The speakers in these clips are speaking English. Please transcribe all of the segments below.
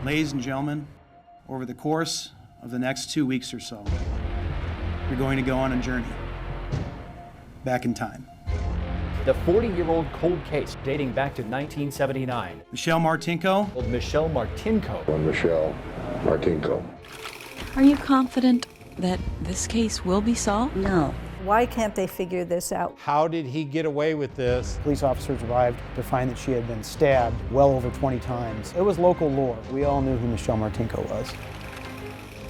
Ladies and gentlemen, over the course of the next 2 weeks or so, you're going to go on a journey back in time. The 40-year-old cold case dating back to 1979. Michelle Martinko. Michelle Martinko. Michelle Martinko. Are you confident that this case will be solved? No. Why can't they figure this out? How did he get away with this? Police officers arrived to find that she had been stabbed well over 20 times. It was local lore. We all knew who Michelle Martinko was.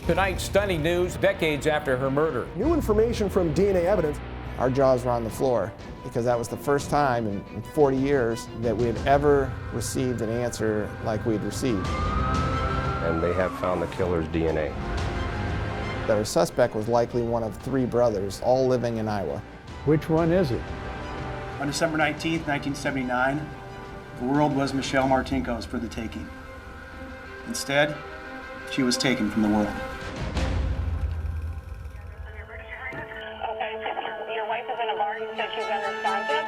Tonight, stunning news decades after her murder. New information from DNA evidence. Our jaws were on the floor because that was the first time in 40 years that we had ever received an answer like we'd received. And they have found the killer's DNA. That our suspect was likely one of 3 brothers, all living in Iowa. Which one is it? On December 19th, 1979, the world was Michelle Martinko's for the taking. Instead, she was taken from the world. Your wife is in a bar. You said she's unresponsive.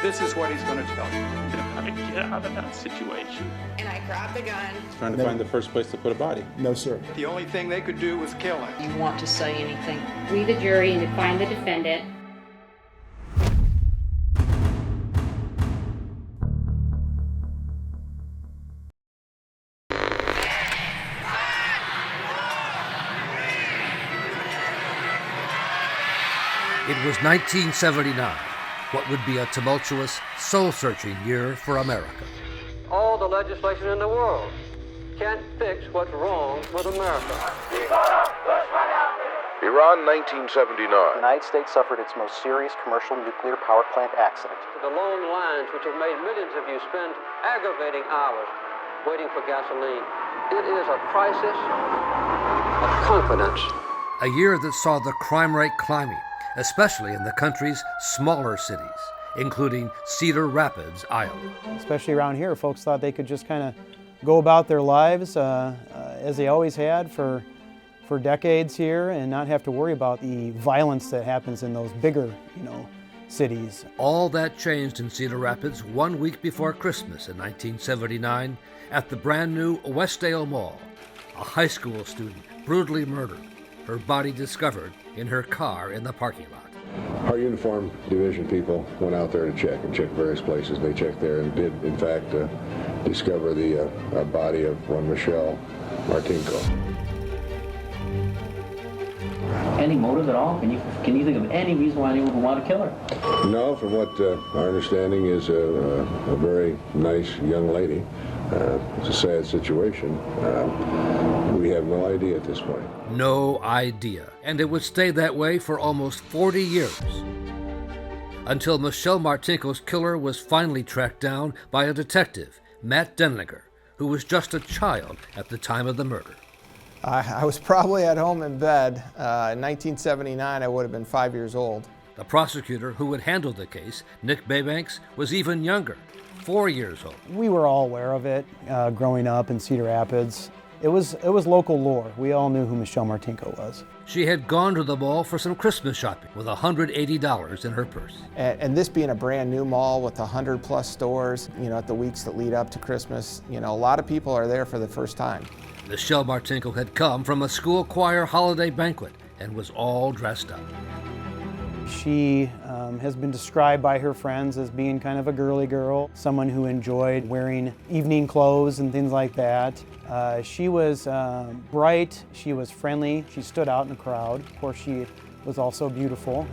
This is what he's going to tell you. How to get out of that situation. And I grabbed the gun. Trying to find the first place to put a body. No, sir. The only thing they could do was kill him. You want to say anything? We, the jury, and to find the defendant. It was 1979, what would be a tumultuous, soul-searching year for America. All the legislation in the world can't fix what's wrong with America. Iran, 1979. The United States suffered its most serious commercial nuclear power plant accident. The long lines which have made millions of you spend aggravating hours waiting for gasoline. It is a crisis of confidence. A year that saw the crime rate climbing, especially in the country's smaller cities, including Cedar Rapids, Iowa. Especially around here, folks thought they could just kind of go about their lives as they always had for decades here and not have to worry about the violence that happens in those bigger, cities. All that changed in Cedar Rapids 1 week before Christmas in 1979 at the brand new Westdale Mall. A high school student brutally murdered, her body discovered in her car in the parking lot. Our uniform division people went out there to check various places. They checked there and did, in fact, discover the body of one Michelle Martinko. Any motive at all? Can you think of any reason why anyone would want to kill her? No, from what our understanding is a very nice young lady. It's a sad situation. We have no idea at this point. No idea. And it would stay that way for almost 40 years. Until Michelle Martinko's killer was finally tracked down by a detective, Matt Denlinger, who was just a child at the time of the murder. I was probably at home in bed. In 1979, I would have been 5 years old. The prosecutor who had handled the case, Nick Baybanks, was even younger, 4 years old. We were all aware of it growing up in Cedar Rapids. It was local lore. We all knew who Michelle Martinko was. She had gone to the mall for some Christmas shopping with $180 in her purse. And this being a brand new mall with 100+ stores, at the weeks that lead up to Christmas, a lot of people are there for the first time. Michelle Martinko had come from a school choir holiday banquet and was all dressed up. She has been described by her friends as being kind of a girly girl, someone who enjoyed wearing evening clothes and things like that. She was bright, she was friendly, she stood out in the crowd. Of course, she was also beautiful.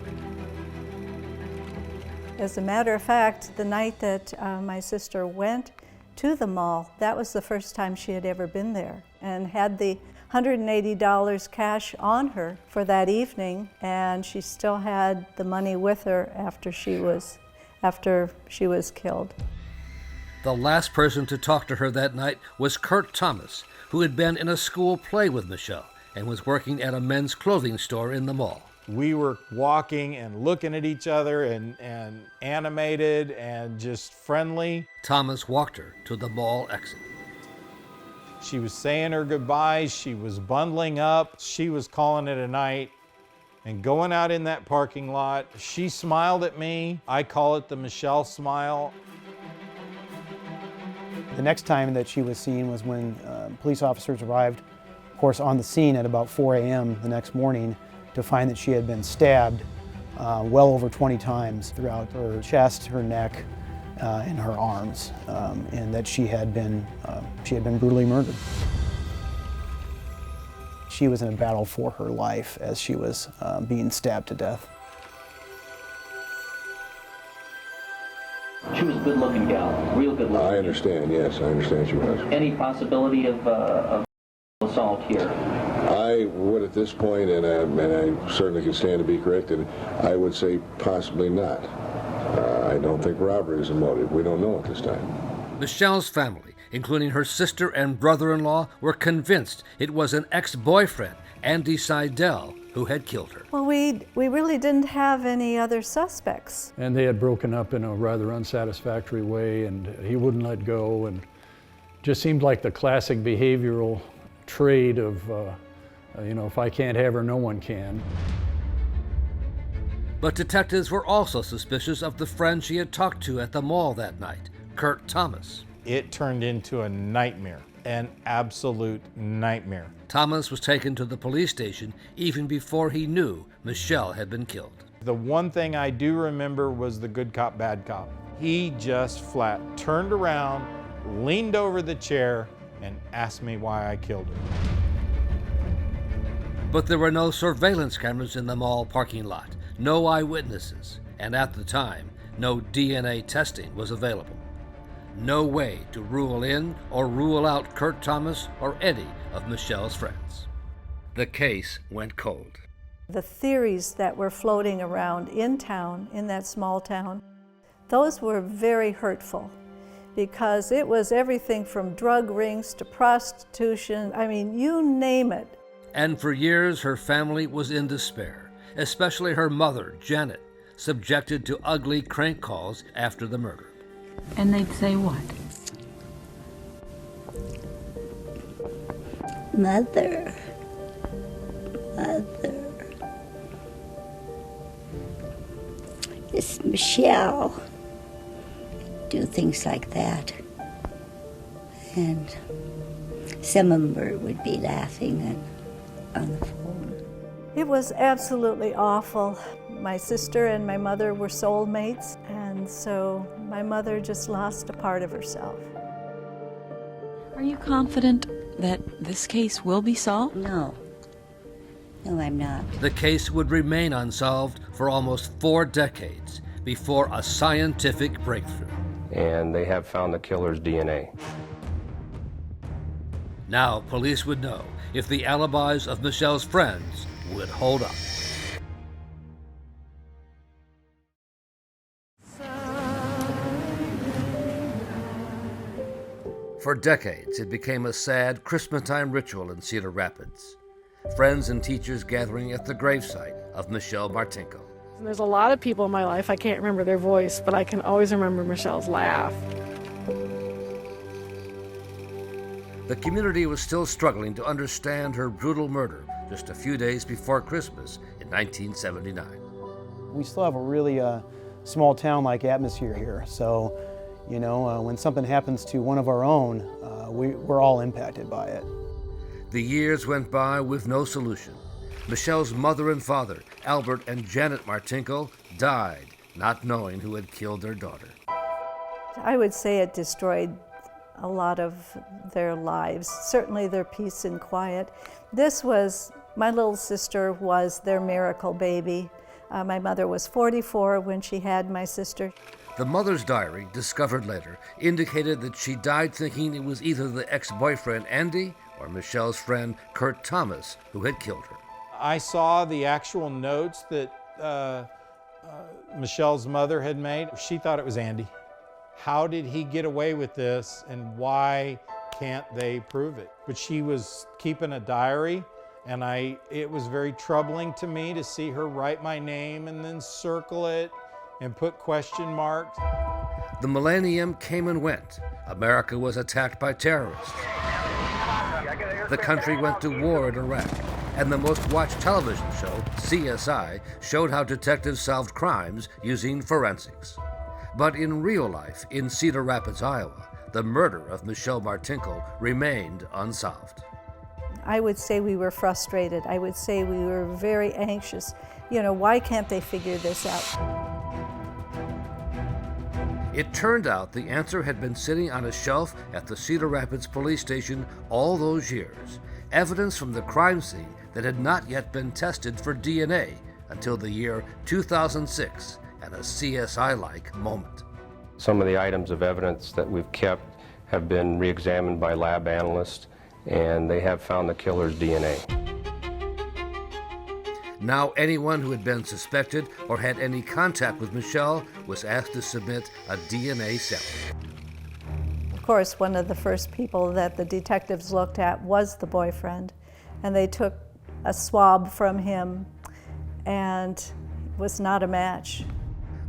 As a matter of fact, the night that my sister went to the mall, that was the first time she had ever been there, and had the $180 cash on her for that evening, and she still had the money with her after she was killed. The last person to talk to her that night was Kurt Thomas, who had been in a school play with Michelle and was working at a men's clothing store in the mall. We were walking and looking at each other and animated and just friendly. Thomas walked her to the mall exit. She was saying her goodbyes, she was bundling up, she was calling it a night. And going out in that parking lot, she smiled at me. I call it the Michelle smile. The next time that she was seen was when police officers arrived, of course, on the scene at about 4 a.m. the next morning to find that she had been stabbed well over 20 times throughout her chest, her neck, and her arms, and that she had been brutally murdered. She was in a battle for her life as she was being stabbed to death. She was a good-looking gal, real good-looking. I understand, yes, I understand she was. Any possibility of assault here? I would at this point, and I certainly can stand to be corrected, I would say possibly not. I don't think robbery is a motive. We don't know at this time. Michelle's family, including her sister and brother-in-law, were convinced it was an ex-boyfriend, Andy Seidel, who had killed her. Well, we really didn't have any other suspects. And they had broken up in a rather unsatisfactory way, and he wouldn't let go, and just seemed like the classic behavioral trait of, if I can't have her, no one can. But detectives were also suspicious of the friend she had talked to at the mall that night, Kurt Thomas. It turned into a nightmare, an absolute nightmare. Thomas was taken to the police station even before he knew Michelle had been killed. The one thing I do remember was the good cop, bad cop. He just flat turned around, leaned over the chair, and asked me why I killed her. But there were no surveillance cameras in the mall parking lot, no eyewitnesses, and at the time, no DNA testing was available. No way to rule in or rule out Kurt Thomas or any of Michelle's friends. The case went cold. The theories that were floating around in town, in that small town, those were very hurtful because it was everything from drug rings to prostitution. I mean, you name it. And for years, her family was in despair, especially her mother, Janet, subjected to ugly crank calls after the murder. And they'd say what? Mother. It's Michelle. Do things like that. And some of them would be laughing on the phone. It was absolutely awful. My sister and my mother were soulmates, and so my mother just lost a part of herself. Are you confident that this case will be solved? No. No, I'm not. The case would remain unsolved for almost 4 decades before a scientific breakthrough. And they have found the killer's DNA. Now police would know if the alibis of Michelle's friends would hold up. For decades, it became a sad Christmastime ritual in Cedar Rapids. Friends and teachers gathering at the gravesite of Michelle Martinko. There's a lot of people in my life, I can't remember their voice, but I can always remember Michelle's laugh. The community was still struggling to understand her brutal murder just a few days before Christmas in 1979. We still have a really small town-like atmosphere here, so when something happens to one of our own, we're all impacted by it. The years went by with no solution. Michelle's mother and father, Albert and Janet Martinko, died not knowing who had killed their daughter. I would say it destroyed a lot of their lives, certainly their peace and quiet. My little sister was their miracle baby. My mother was 44 when she had my sister. The mother's diary, discovered later, indicated that she died thinking it was either the ex-boyfriend Andy or Michelle's friend Kurt Thomas who had killed her. I saw the actual notes that Michelle's mother had made. She thought it was Andy. How did he get away with this, and why can't they prove it? But she was keeping a diary, and it was very troubling to me to see her write my name and then circle it and put question marks. The millennium came and went. America was attacked by terrorists. The country went to war in Iraq, and the most watched television show, CSI, showed how detectives solved crimes using forensics. But in real life, in Cedar Rapids, Iowa, the murder of Michelle Martinko remained unsolved. I would say we were frustrated. I would say we were very anxious. You know, why can't they figure this out? It turned out the answer had been sitting on a shelf at the Cedar Rapids police station all those years. Evidence from the crime scene that had not yet been tested for DNA until the year 2006 at a CSI-like moment. Some of the items of evidence that we've kept have been re-examined by lab analysts, and they have found the killer's DNA. Now anyone who had been suspected or had any contact with Michelle was asked to submit a DNA sample. Of course, one of the first people that the detectives looked at was the boyfriend, and they took a swab from him, and it was not a match.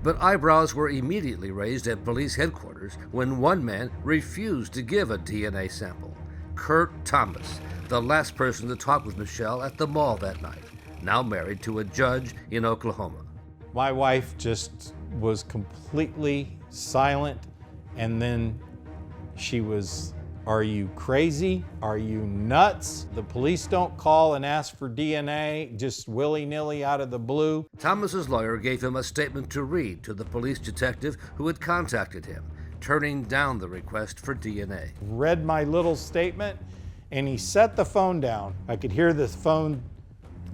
But eyebrows were immediately raised at police headquarters when one man refused to give a DNA sample. Kurt Thomas, the last person to talk with Michelle at the mall that night, now married to a judge in Oklahoma. My wife just was completely silent, and then she was, "Are you crazy? Are you nuts? The police don't call and ask for DNA just willy-nilly out of the blue." Thomas's lawyer gave him a statement to read to the police detective who had contacted him, turning down the request for DNA. Read my little statement, and he set the phone down. I could hear the phone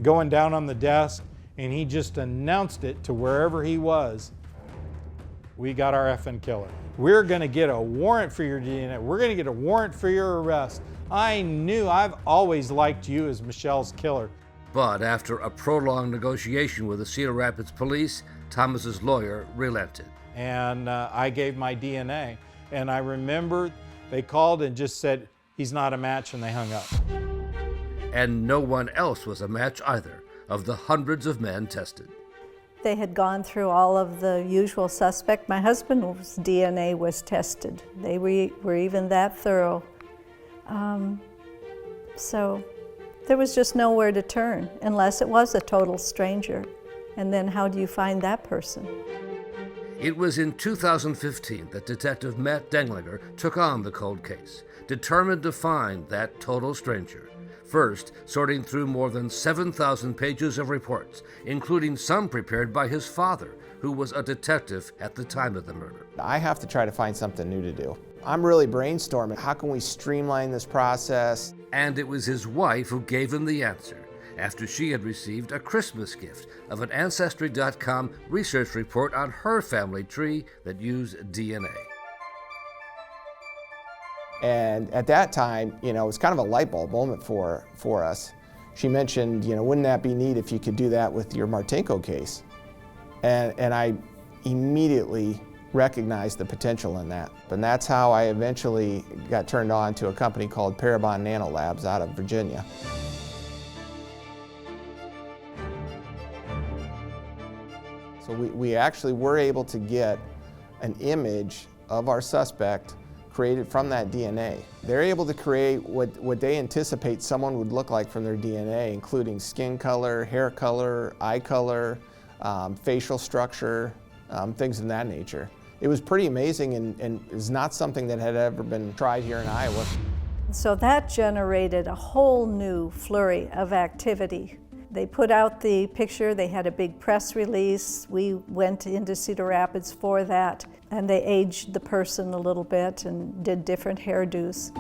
going down on the desk, and he just announced it to wherever he was. "We got our effing killer. We're gonna get a warrant for your DNA. We're gonna get a warrant for your arrest." I knew, I've always liked you as Michelle's killer. But after a prolonged negotiation with the Cedar Rapids police, Thomas's lawyer relented. And I gave my DNA. And I remember they called and just said, "He's not a match," and they hung up. And no one else was a match either, of the hundreds of men tested. They had gone through all of the usual suspect. My husband's DNA was tested. They were even that thorough. So there was just nowhere to turn unless it was a total stranger. And then how do you find that person? It was in 2015 that Detective Matt Denglinger took on the cold case, determined to find that total stranger. First, sorting through more than 7,000 pages of reports, including some prepared by his father, who was a detective at the time of the murder. I have to try to find something new to do. I'm really brainstorming. How can we streamline this process? And it was his wife who gave him the answer, after she had received a Christmas gift of an Ancestry.com research report on her family tree that used DNA. And at that time, it was kind of a light bulb moment for us. She mentioned, wouldn't that be neat if you could do that with your Martinko case? And I immediately recognized the potential in that. And that's how I eventually got turned on to a company called Parabon Nanolabs out of Virginia. So we actually were able to get an image of our suspect created from that DNA. They're able to create what they anticipate someone would look like from their DNA, including skin color, hair color, eye color, facial structure, things of that nature. It was pretty amazing and is not something that had ever been tried here in Iowa. So that generated a whole new flurry of activity. They put out the picture, they had a big press release. We went into Cedar Rapids for that, and they aged the person a little bit and did different hairdos.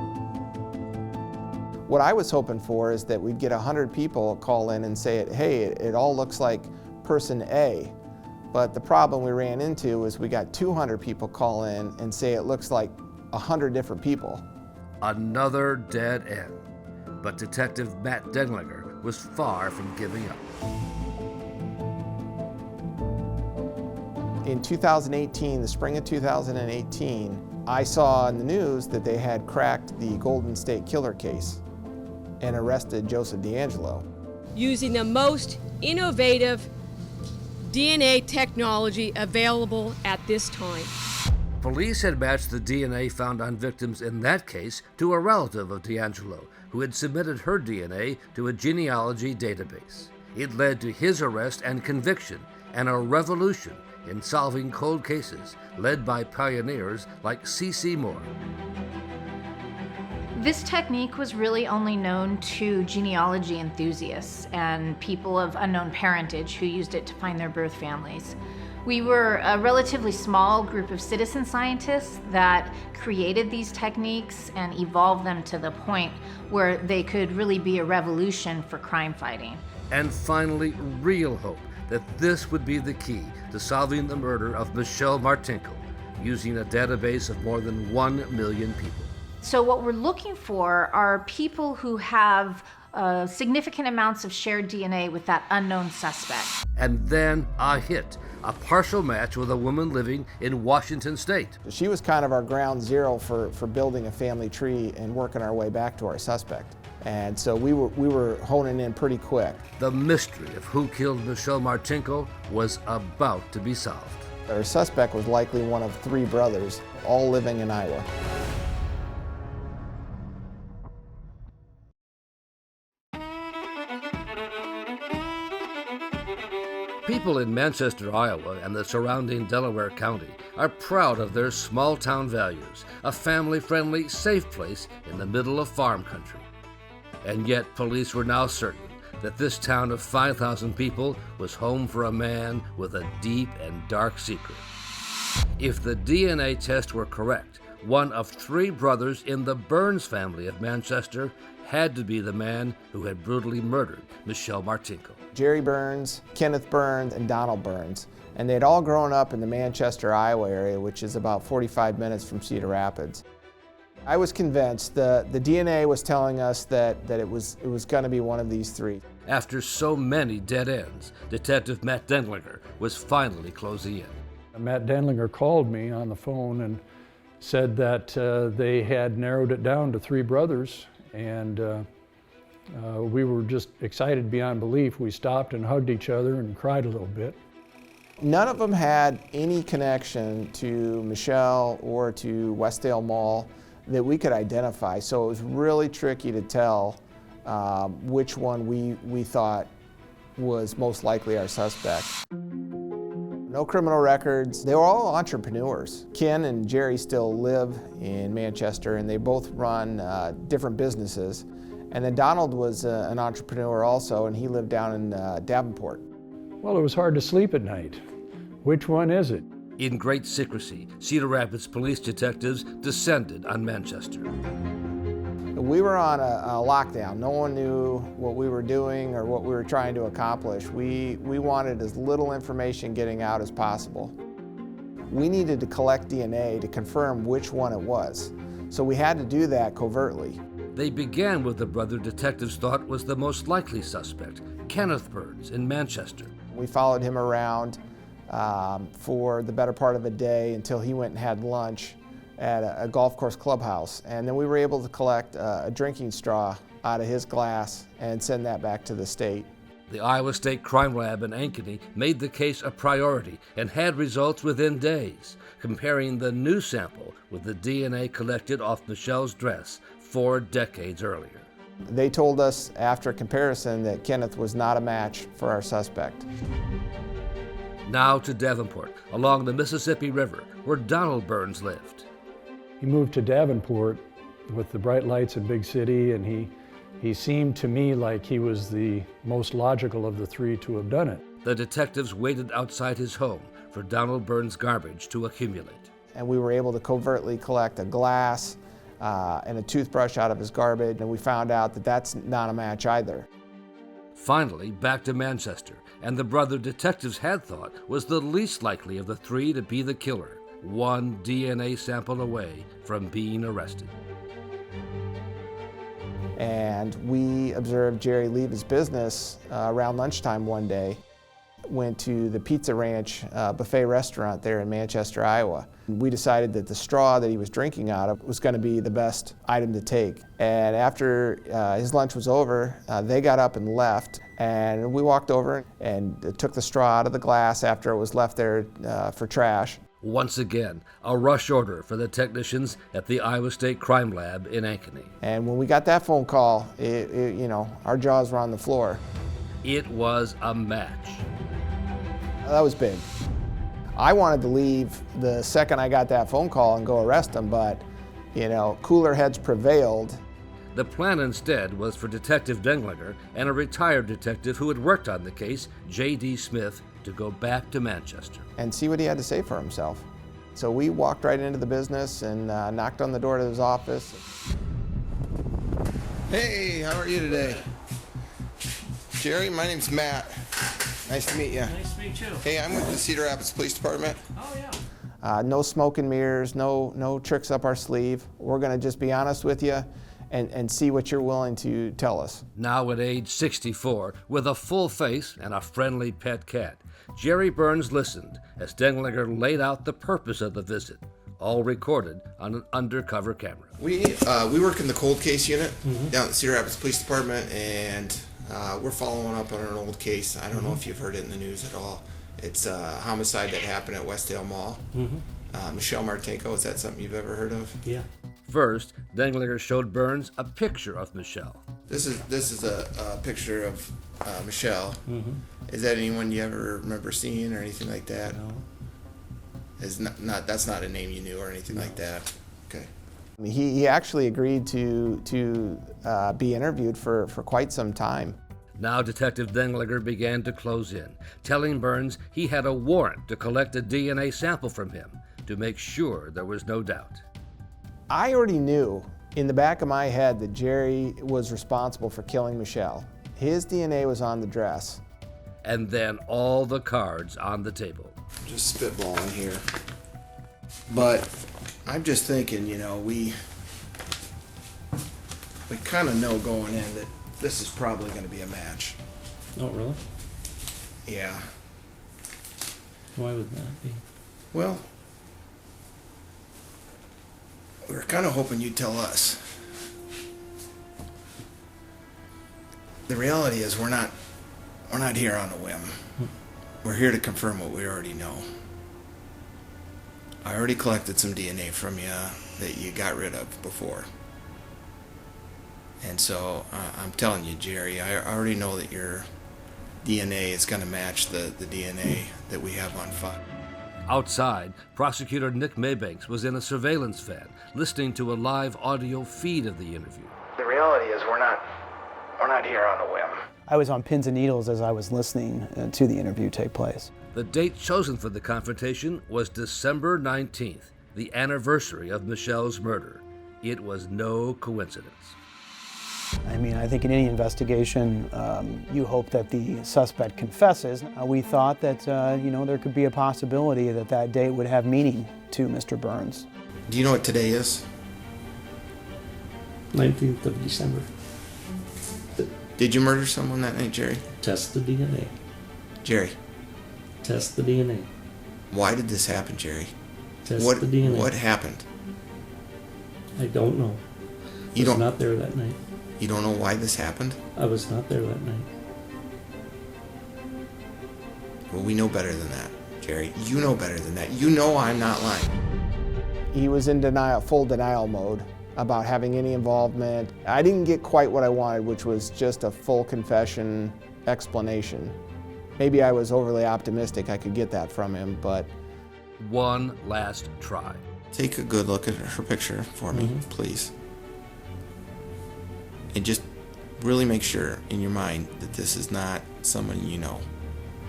What I was hoping for is that we'd get 100 people call in and say, hey, it all looks like person A. But the problem we ran into was we got 200 people call in and say it looks like 100 different people. Another dead end. But Detective Matt Denglinger was far from giving up. In 2018, the spring of 2018, I saw in the news that they had cracked the Golden State Killer case and arrested Joseph DeAngelo. Using the most innovative DNA technology available at this time. Police had matched the DNA found on victims in that case to a relative of DeAngelo, who had submitted her DNA to a genealogy database. It led to his arrest and conviction, and a revolution in solving cold cases led by pioneers like C.C. Moore. This technique was really only known to genealogy enthusiasts and people of unknown parentage who used it to find their birth families. We were a relatively small group of citizen scientists that created these techniques and evolved them to the point where they could really be a revolution for crime fighting. And finally, real hope that this would be the key to solving the murder of Michelle Martinko, using a database of more than 1 million people. So what we're looking for are people who have significant amounts of shared DNA with that unknown suspect. And then a hit, a partial match with a woman living in Washington State. She was kind of our ground zero for building a family tree and working our way back to our suspect. And so we were honing in pretty quick. The mystery of who killed Michelle Martinko was about to be solved. Our suspect was likely one of 3 brothers, all living in Iowa. People in Manchester, Iowa, and the surrounding Delaware County are proud of their small-town values, a family-friendly, safe place in the middle of farm country. And yet, police were now certain that this town of 5,000 people was home for a man with a deep and dark secret. If the DNA test were correct, one of 3 brothers in the Burns family of Manchester had to be the man who had brutally murdered Michelle Martinko. Jerry Burns, Kenneth Burns, and Donald Burns. And they'd all grown up in the Manchester, Iowa area, which is about 45 minutes from Cedar Rapids. I was convinced the DNA was telling us that it was going to be one of these 3. After so many dead ends, Detective Matt Dendlinger was finally closing in. Matt Dendlinger called me on the phone and said that they had narrowed it down to 3 brothers, and we were just excited beyond belief. We stopped and hugged each other and cried a little bit. None of them had any connection to Michelle or to Westdale Mall that we could identify, so it was really tricky to tell which one we thought was most likely our suspect. No criminal records. They were all entrepreneurs. Ken and Jerry still live in Manchester, and they both run different businesses. And then Donald was an entrepreneur also, and he lived down in Davenport. Well, it was hard to sleep at night. Which one is it? In great secrecy, Cedar Rapids police detectives descended on Manchester. We were on a lockdown. No one knew what we were doing or what we were trying to accomplish. We wanted as little information getting out as possible. We needed to collect DNA to confirm which one it was. So we had to do that covertly. They began with the brother detectives thought was the most likely suspect, Kenneth Burns in Manchester. We followed him around for the better part of a day until he went and had lunch at a golf course clubhouse. And then we were able to collect a drinking straw out of his glass and send that back to the state. The Iowa State Crime Lab in Ankeny made the case a priority and had results within days, comparing the new sample with the DNA collected off Michelle's dress 4 decades earlier. They told us after comparison that Kenneth was not a match for our suspect. Now to Davenport, along the Mississippi River, where Donald Burns lived. He moved to Davenport with the bright lights in big city, and he seemed to me like he was the most logical of the 3 to have done it. The detectives waited outside his home for Donald Burns' garbage to accumulate. And we were able to covertly collect a glass and a toothbrush out of his garbage, and we found out that that's not a match either. Finally, back to Manchester, and the brother detectives had thought was the least likely of the 3 to be the killer, one DNA sample away from being arrested. And we observed Jerry leave his business around lunchtime one day, went to the Pizza Ranch buffet restaurant there in Manchester, Iowa. We decided that the straw that he was drinking out of was going to be the best item to take. And after his lunch was over, they got up and left, and we walked over and took the straw out of the glass after it was left there for trash. Once again, a rush order for the technicians at the Iowa State Crime Lab in Ankeny. And when we got that phone call, our jaws were on the floor. It was a match. That was big. I wanted to leave the second I got that phone call and go arrest him, but, you know, cooler heads prevailed. The plan instead was for Detective Denglinger and a retired detective who had worked on the case, J.D. Smith, to go back to Manchester. And see what he had to say for himself. So we walked right into the business and knocked on the door to his office. Hey, how are you today? Jerry, my name's Matt. Nice to meet you. Nice to meet you. Hey, I'm with the Cedar Rapids Police Department. Oh, yeah. No smoke and mirrors, no tricks up our sleeve. We're gonna just be honest with you and see what you're willing to tell us. Now at age 64, with a full face and a friendly pet cat, Jerry Burns listened as Denglinger laid out the purpose of the visit, all recorded on an undercover camera. We work in the cold case unit down at the Cedar Rapids Police Department, and we're following up on an old case. I don't know if you've heard it in the news at all. It's a homicide that happened at Westdale Mall. Michelle Martinko, is that something you've ever heard of? Yeah. First, Denglinger showed Burns a picture of Michelle. This is a picture of Michelle. Is that anyone you ever remember seeing or anything like that? No. That's not a name you knew or anything like that. Okay. He actually agreed to be interviewed for quite some time. Now Detective Denglinger began to close in, telling Burns he had a warrant to collect a DNA sample from him to make sure there was no doubt. I already knew in the back of my head that Jerry was responsible for killing Michelle. His DNA was on the dress. And then all the cards on the table. Just spitballing here. But I'm just thinking, you know, we kind of know going in that this is probably going to be a match. Oh, really? Yeah. Why would that be? Well, we were kind of hoping you'd tell us. The reality is we're not here on a whim. We're here to confirm what we already know. I already collected some DNA from you that you got rid of before. And so I'm telling you, Jerry, I already know that your DNA is going to match the DNA that we have on file. Outside, prosecutor Nick Maybanks was in a surveillance van, listening to a live audio feed of the interview. The reality is we're not here on a whim. I was on pins and needles as I was listening to the interview take place. The date chosen for the confrontation was December 19th, the anniversary of Michelle's murder. It was no coincidence. I mean, I think in any investigation, you hope that the suspect confesses. We thought that, you know, there could be a possibility that that date would have meaning to Mr. Burns. Do you know what today is? 19th of December. Did you murder someone that night, Jerry? Test the DNA. Jerry. Test the DNA. Why did this happen, Jerry? Test the DNA. What happened? I don't know. I was not there that night. You don't know why this happened? I was not there that night. Well, we know better than that, Jerry. You know better than that. You know I'm not lying. He was in denial, full denial mode about having any involvement. I didn't get quite what I wanted, which was just a full confession explanation. Maybe I was overly optimistic I could get that from him, but... One last try. Take a good look at her picture for me, please. And just really make sure in your mind that this is not someone you know.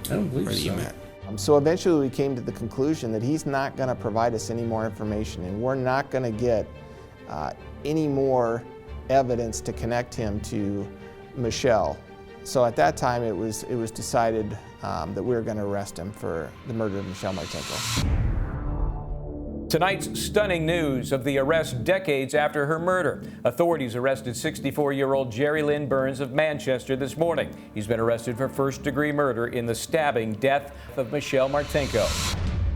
I don't believe or that so. you met. So eventually we came to the conclusion that he's not going to provide us any more information, and we're not going to get any more evidence to connect him to Michelle. So at that time it was decided that we were going to arrest him for the murder of Michelle Martinko. Tonight's stunning news of the arrest decades after her murder. Authorities arrested 64-year-old Jerry Lynn Burns of Manchester this morning. He's been arrested for first-degree murder in the stabbing death of Michelle Martinko.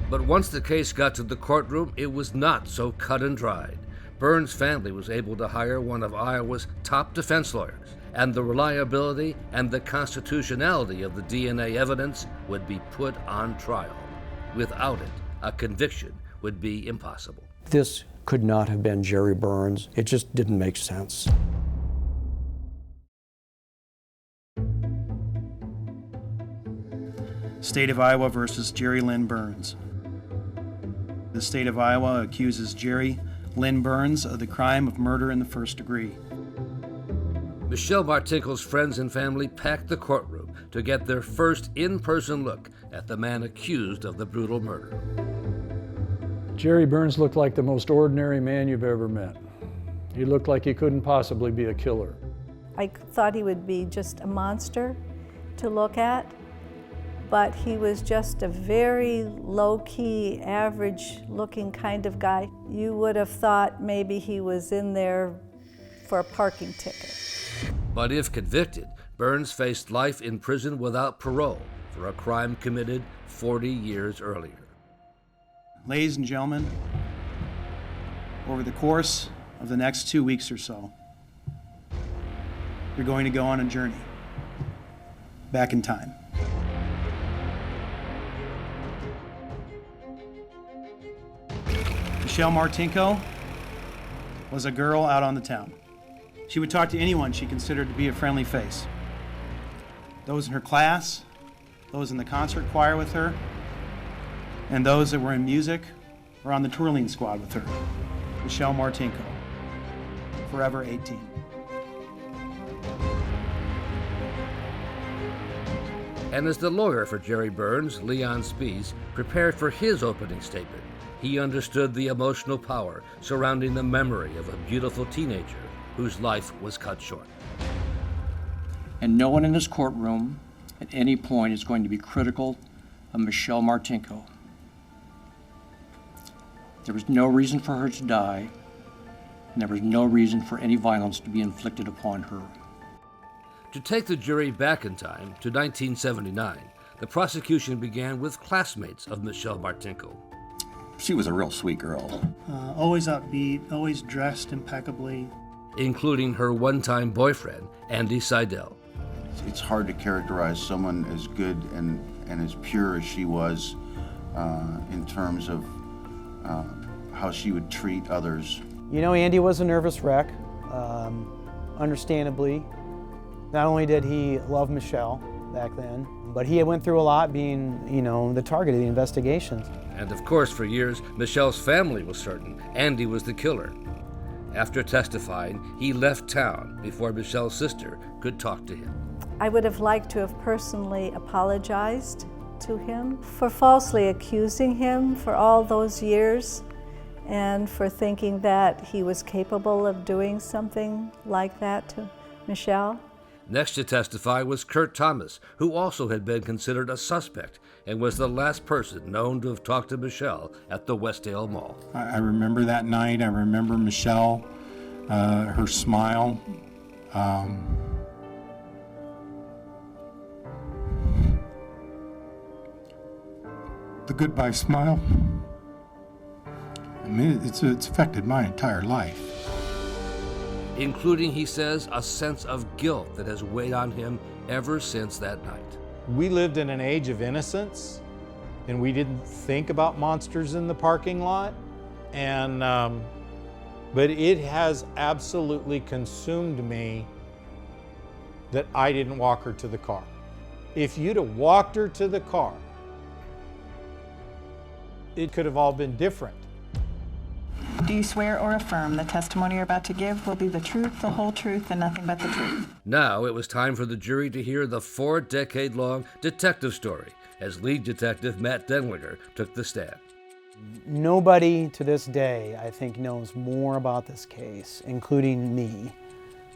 But once the case got to the courtroom, it was not so cut and dried. Burns' family was able to hire one of Iowa's top defense lawyers, and the reliability and the constitutionality of the DNA evidence would be put on trial. Without it, a conviction would be impossible. This could not have been Jerry Burns. It just didn't make sense. State of Iowa versus Jerry Lynn Burns. The state of Iowa accuses Jerry Lynn Burns of the crime of murder in the first degree. Michelle Martinko's friends and family packed the courtroom to get their first in-person look at the man accused of the brutal murder. Jerry Burns looked like the most ordinary man you've ever met. He looked like he couldn't possibly be a killer. I thought he would be just a monster to look at, but he was just a very low-key, average-looking kind of guy. You would have thought maybe he was in there for a parking ticket. But if convicted, Burns faced life in prison without parole for a crime committed 40 years earlier. Ladies and gentlemen, over the course of the next 2 weeks or so, you're going to go on a journey back in time. Michelle Martinko was a girl out on the town. She would talk to anyone she considered to be a friendly face. Those in her class, those in the concert choir with her, and those that were in music or on the twirling squad with her. Michelle Martinko, forever 18. And as the lawyer for Jerry Burns, Leon Spies, prepared for his opening statement, he understood the emotional power surrounding the memory of a beautiful teenager whose life was cut short. And no one in this courtroom at any point is going to be critical of Michelle Martinko. There was no reason for her to die, and there was no reason for any violence to be inflicted upon her. To take the jury back in time to 1979, the prosecution began with classmates of Michelle Martinko. She was a real sweet girl. Always upbeat, always dressed impeccably. Including her one-time boyfriend, Andy Seidel. It's hard to characterize someone as good and as pure as she was in terms of how she would treat others. You know, Andy was a nervous wreck, understandably. Not only did he love Michelle back then, but he had went through a lot being, you know, the target of the investigations. And of course, for years, Michelle's family was certain Andy was the killer. After testifying, he left town before Michelle's sister could talk to him. I would have liked to have personally apologized to him for falsely accusing him for all those years and for thinking that he was capable of doing something like that to Michelle. Next to testify was Kurt Thomas, who also had been considered a suspect and was the last person known to have talked to Michelle at the Westdale Mall. I remember that night. I remember Michelle, her smile. The goodbye smile. I mean, it's affected my entire life. Including, he says, a sense of guilt that has weighed on him ever since that night. We lived in an age of innocence, and we didn't think about monsters in the parking lot. And but it has absolutely consumed me that I didn't walk her to the car. If you'd have walked her to the car, it could have all been different. Do you swear or affirm the testimony you're about to give will be the truth, the whole truth, and nothing but the truth? Now it was time for the jury to hear the 4-decade-long detective story as lead detective Matt Denlinger took the stand. Nobody to this day, I think, knows more about this case, including me,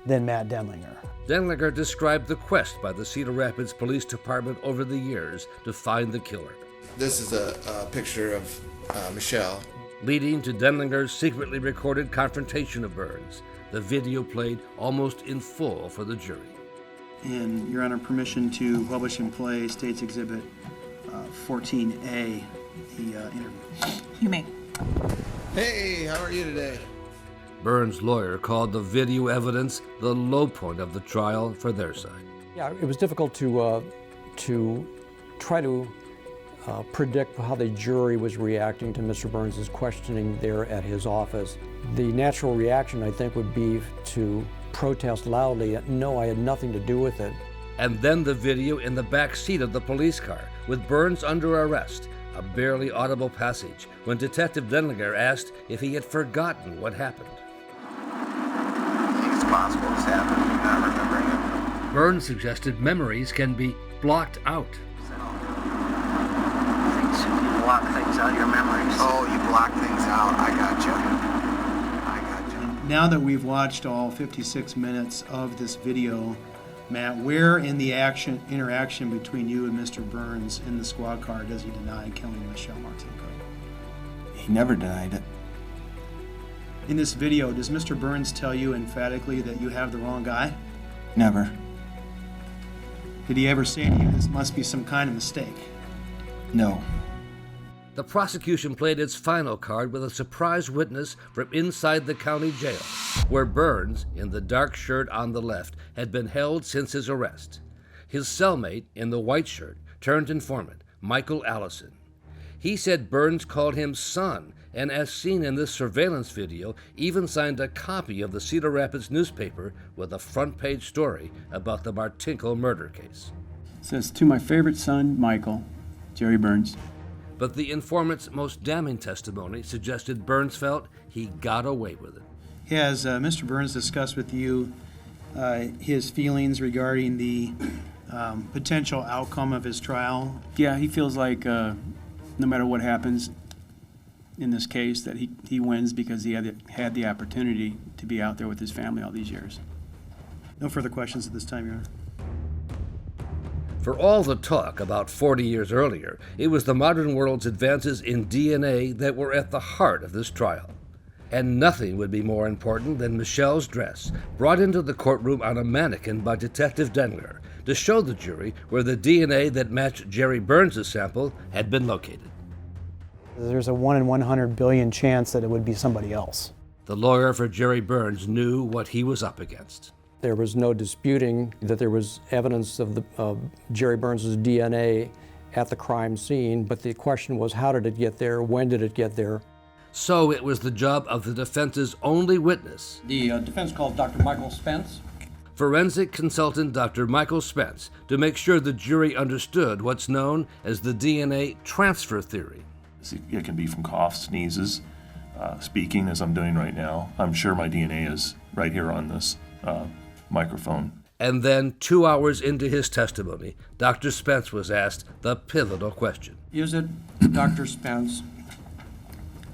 than Matt Denlinger. Denlinger described the quest by the Cedar Rapids Police Department over the years to find the killer. This is a picture of Michelle. Leading to Denlinger's secretly recorded confrontation of Burns. The video played almost in full for the jury. And Your Honor, permission to publish and play State's Exhibit 14A, the interview. You may. Hey, how are you today? Burns' lawyer called the video evidence the low point of the trial for their side. Yeah, it was difficult to try to predict how the jury was reacting to Mr. Burns' questioning there at his office. The natural reaction, I think, would be to protest loudly, no, I had nothing to do with it. And then the video in the back seat of the police car with Burns under arrest, a barely audible passage when Detective Denlinger asked if he had forgotten what happened. I think it's possible it's happened. You're not remembering it. Burns suggested memories can be blocked out. You block things out of your memories. Oh, you block things out. I gotcha. Now that we've watched all 56 minutes of this video, Matt, where in the interaction between you and Mr. Burns in the squad car does he deny killing Michelle Martinko? He never denied it. In this video, does Mr. Burns tell you emphatically that you have the wrong guy? Never. Did he ever say to you, this must be some kind of mistake? No. The prosecution played its final card with a surprise witness from inside the county jail, where Burns, in the dark shirt on the left, had been held since his arrest. His cellmate, in the white shirt, turned informant, Michael Allison. He said Burns called him son, and as seen in this surveillance video, even signed a copy of the Cedar Rapids newspaper with a front-page story about the Martinko murder case. It says, "To my favorite son, Michael, Jerry Burns." But the informant's most damning testimony suggested Burns felt he got away with it. Has Mr. Burns discussed with you his feelings regarding the potential outcome of his trial? Yeah, he feels like no matter what happens in this case, that he wins because he had the opportunity to be out there with his family all these years. No further questions at this time, Your Honor. For all the talk about 40 years earlier, it was the modern world's advances in DNA that were at the heart of this trial. And nothing would be more important than Michelle's dress, brought into the courtroom on a mannequin by Detective Denlinger, to show the jury where the DNA that matched Jerry Burns' sample had been located. There's a 1 in 100 billion chance that it would be somebody else. The lawyer for Jerry Burns knew what he was up against. There was no disputing that there was evidence of Jerry Burns' DNA at the crime scene, but the question was, how did it get there? When did it get there? So it was the job of the defense's only witness. The defense called Dr. Michael Spence. Forensic consultant Dr. Michael Spence, to make sure the jury understood what's known as the DNA transfer theory. It can be from coughs, sneezes, speaking as I'm doing right now. I'm sure my DNA is right here on this microphone. And then 2 hours into his testimony, Dr. Spence was asked the pivotal question. Is it, Dr. Spence,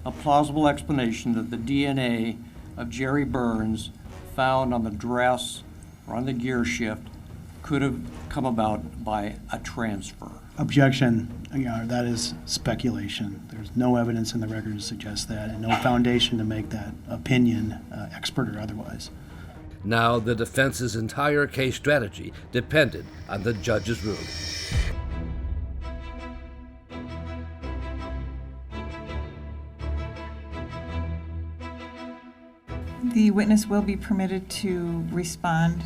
a plausible explanation that the DNA of Jerry Burns found on the dress or on the gear shift could have come about by a transfer? Objection, Your Honor, that is speculation. There's no evidence in the record to suggest that, and no foundation to make that opinion, expert or otherwise. Now the defense's entire case strategy depended on the judge's ruling. The witness will be permitted to respond,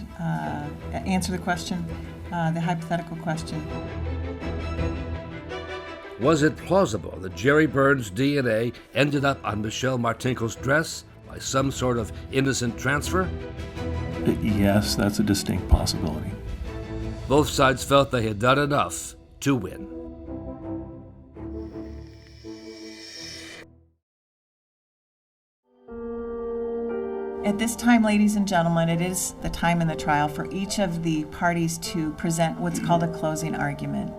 answer the question, the hypothetical question. Was it plausible that Jerry Burns' DNA ended up on Michelle Martinko's dress by some sort of innocent transfer? Yes, that's a distinct possibility. Both sides felt they had done enough to win. At this time, ladies and gentlemen, it is the time in the trial for each of the parties to present what's called a closing argument.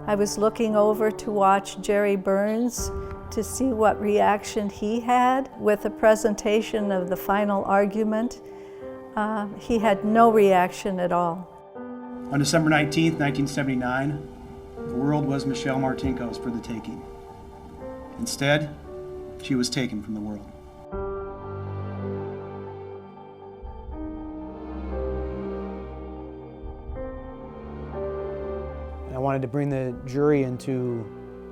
I was looking over to watch Jerry Burns to see what reaction he had with the presentation of the final argument. He had no reaction at all. On December 19th, 1979, the world was Michelle Martinko's for the taking. Instead, she was taken from the world. I wanted to bring the jury into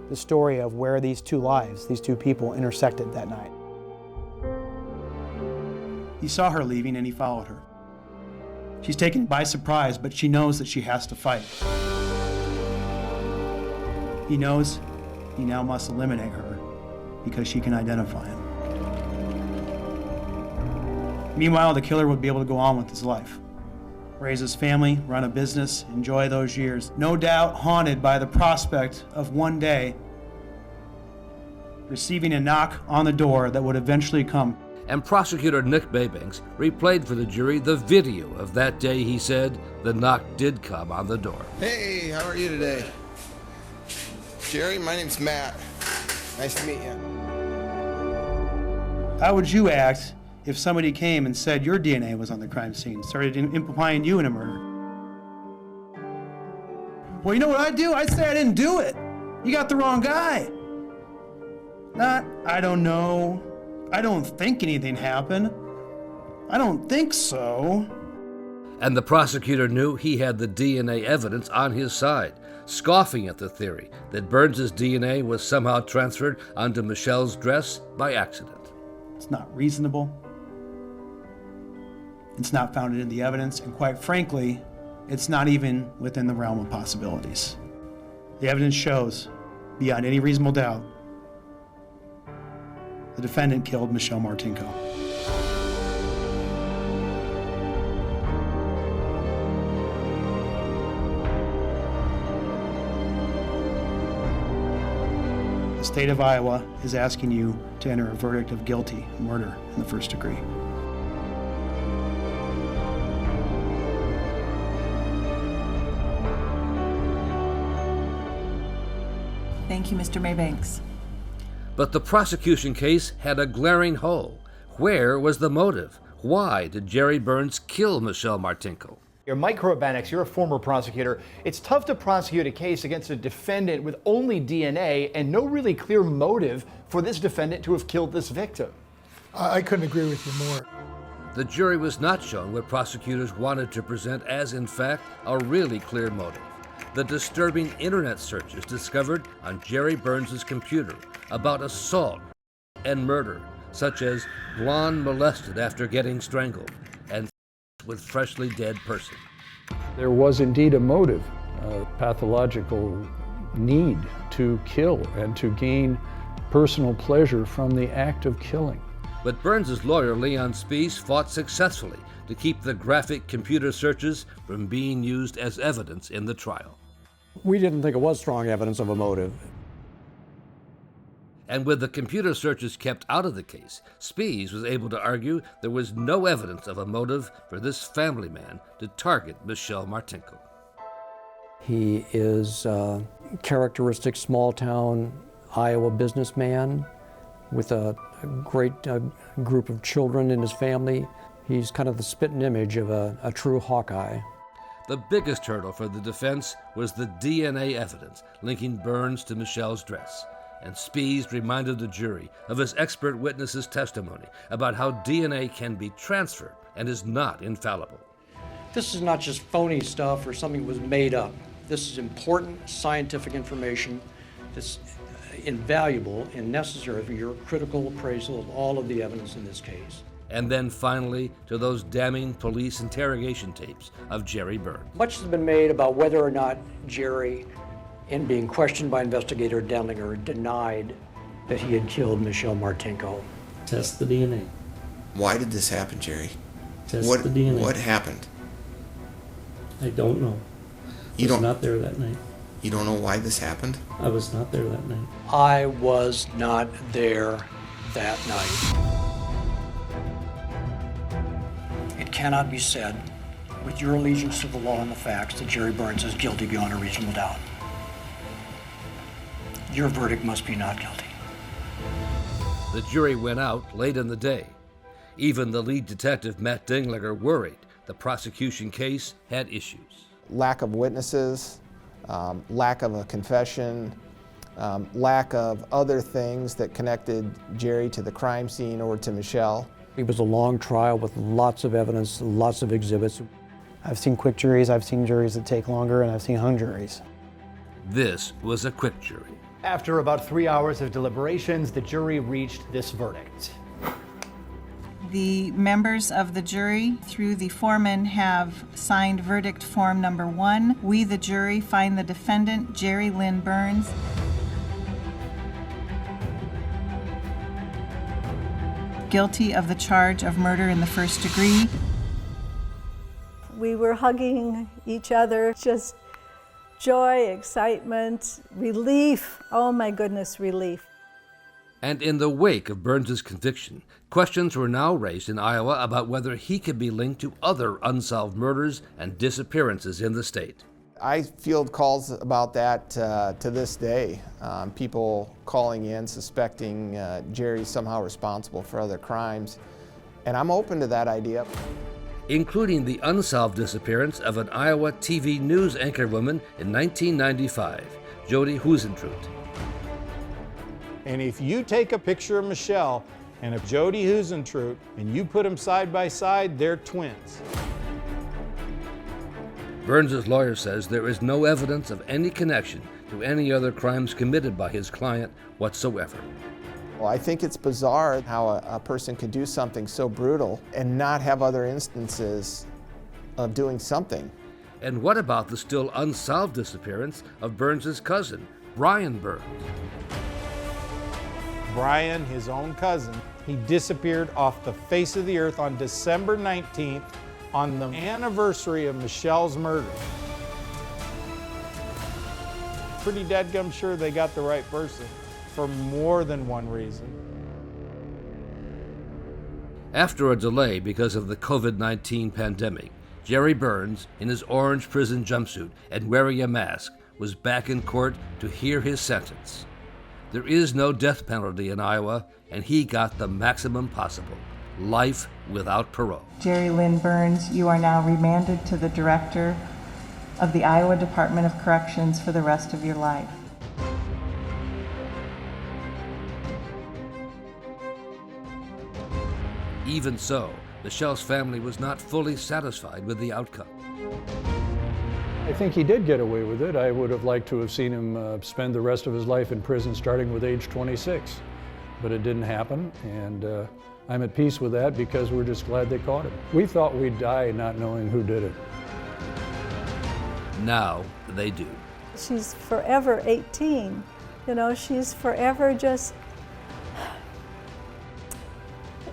the story of where these two lives, these two people, intersected that night. He saw her leaving and he followed her. She's taken by surprise, but she knows that she has to fight. He knows he now must eliminate her because she can identify him. Meanwhile, the killer would be able to go on with his life. Raise his family, run a business, enjoy those years. No doubt haunted by the prospect of one day receiving a knock on the door that would eventually come. And prosecutor Nick Baybanks replayed for the jury the video of that day he said the knock did come on the door. Hey, how are you today? Jerry, my name's Matt. Nice to meet you. How would you act if somebody came and said your DNA was on the crime scene, started implying you in a murder? Well, you know what I'd do? I'd say I didn't do it. You got the wrong guy. Not, I don't know. I don't think anything happened. I don't think so. And the prosecutor knew he had the DNA evidence on his side, scoffing at the theory that Burns's DNA was somehow transferred onto Michelle's dress by accident. It's not reasonable. It's not founded in the evidence, and quite frankly, it's not even within the realm of possibilities. The evidence shows, beyond any reasonable doubt, the defendant killed Michelle Martinko. The state of Iowa is asking you to enter a verdict of guilty of murder in the first degree. Thank you, Mr. Maybanks. But the prosecution case had a glaring hole. Where was the motive? Why did Jerry Burns kill Michelle Martinko? You're Mike Korobanix, you're a former prosecutor. It's tough to prosecute a case against a defendant with only DNA and no really clear motive for this defendant to have killed this victim. I couldn't agree with you more. The jury was not shown what prosecutors wanted to present as, in fact, a really clear motive. The disturbing internet searches discovered on Jerry Burns' computer about assault and murder, such as blonde molested after getting strangled and with freshly dead person. There was indeed a motive, a pathological need to kill and to gain personal pleasure from the act of killing. But Burns' lawyer, Leon Spees, fought successfully to keep the graphic computer searches from being used as evidence in the trial. We didn't think it was strong evidence of a motive. And with the computer searches kept out of the case, Spees was able to argue there was no evidence of a motive for this family man to target Michelle Martinko. He is a characteristic small-town Iowa businessman with a great group of children in his family. He's kind of the spitting image of a true Hawkeye. The biggest hurdle for the defense was the DNA evidence linking Burns to Michelle's dress. And Spees reminded the jury of his expert witness's testimony about how DNA can be transferred and is not infallible. This is not just phony stuff or something that was made up. This is important scientific information that's invaluable and necessary for your critical appraisal of all of the evidence in this case. And then finally to those damning police interrogation tapes of Jerry Burns. Much has been made about whether or not Jerry, in being questioned by investigator Denlinger, denied that he had killed Michelle Martinko. Test the DNA. Why did this happen, Jerry? Test the DNA. What happened? I don't know. I was not there that night. You don't know why this happened? I was not there that night. I was not there that night. It cannot be said, with your allegiance to the law and the facts, that Jerry Burns is guilty beyond a reasonable doubt. Your verdict must be not guilty. The jury went out late in the day. Even the lead detective, Matt Dinglinger, worried the prosecution case had issues. Lack of witnesses, lack of a confession, lack of other things that connected Jerry to the crime scene or to Michelle. It was a long trial with lots of evidence, lots of exhibits. I've seen quick juries, I've seen juries that take longer, and I've seen hung juries. This was a quick jury. After about 3 hours of deliberations, the jury reached this verdict. The members of the jury, through the foreman, have signed verdict form number 1. We, the jury, find the defendant, Jerry Lynn Burns, guilty of the charge of murder in the first degree. We were hugging each other, just joy, excitement, relief. Oh my goodness, relief. And in the wake of Burns' conviction, questions were now raised in Iowa about whether he could be linked to other unsolved murders and disappearances in the state. I field calls about that to this day. People calling in suspecting Jerry's somehow responsible for other crimes. And I'm open to that idea. Including the unsolved disappearance of an Iowa TV news anchorwoman in 1995, Jody Huisentruit. And if you take a picture of Michelle and of Jody Huisentruit and you put them side by side, they're twins. Burns' lawyer says there is no evidence of any connection to any other crimes committed by his client whatsoever. Well, I think it's bizarre how a person could do something so brutal and not have other instances of doing something. And what about the still unsolved disappearance of Burns' cousin, Brian Burns? Brian, his own cousin, he disappeared off the face of the earth on December 19th on the anniversary of Michelle's murder. Pretty dadgum sure they got the right person for more than one reason. After a delay because of the COVID-19 pandemic, Jerry Burns, in his orange prison jumpsuit and wearing a mask, was back in court to hear his sentence. There is no death penalty in Iowa, and he got the maximum possible, life without parole. Jerry Lynn Burns, you are now remanded to the Director of the Iowa Department of Corrections for the rest of your life. Even so, Michelle's family was not fully satisfied with the outcome. I think he did get away with it. I would have liked to have seen him spend the rest of his life in prison starting with age 26, but it didn't happen, and I'm at peace with that because we're just glad they caught him. We thought we'd die not knowing who did it. Now they do. She's forever 18. You know, she's forever just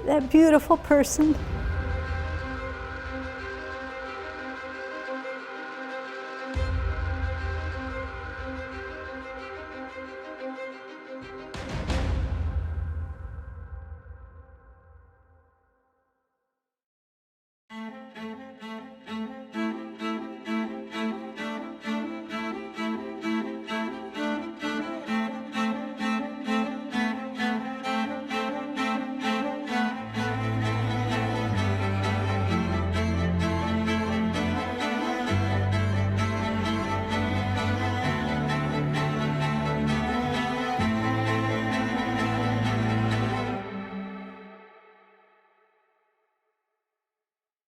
that beautiful person.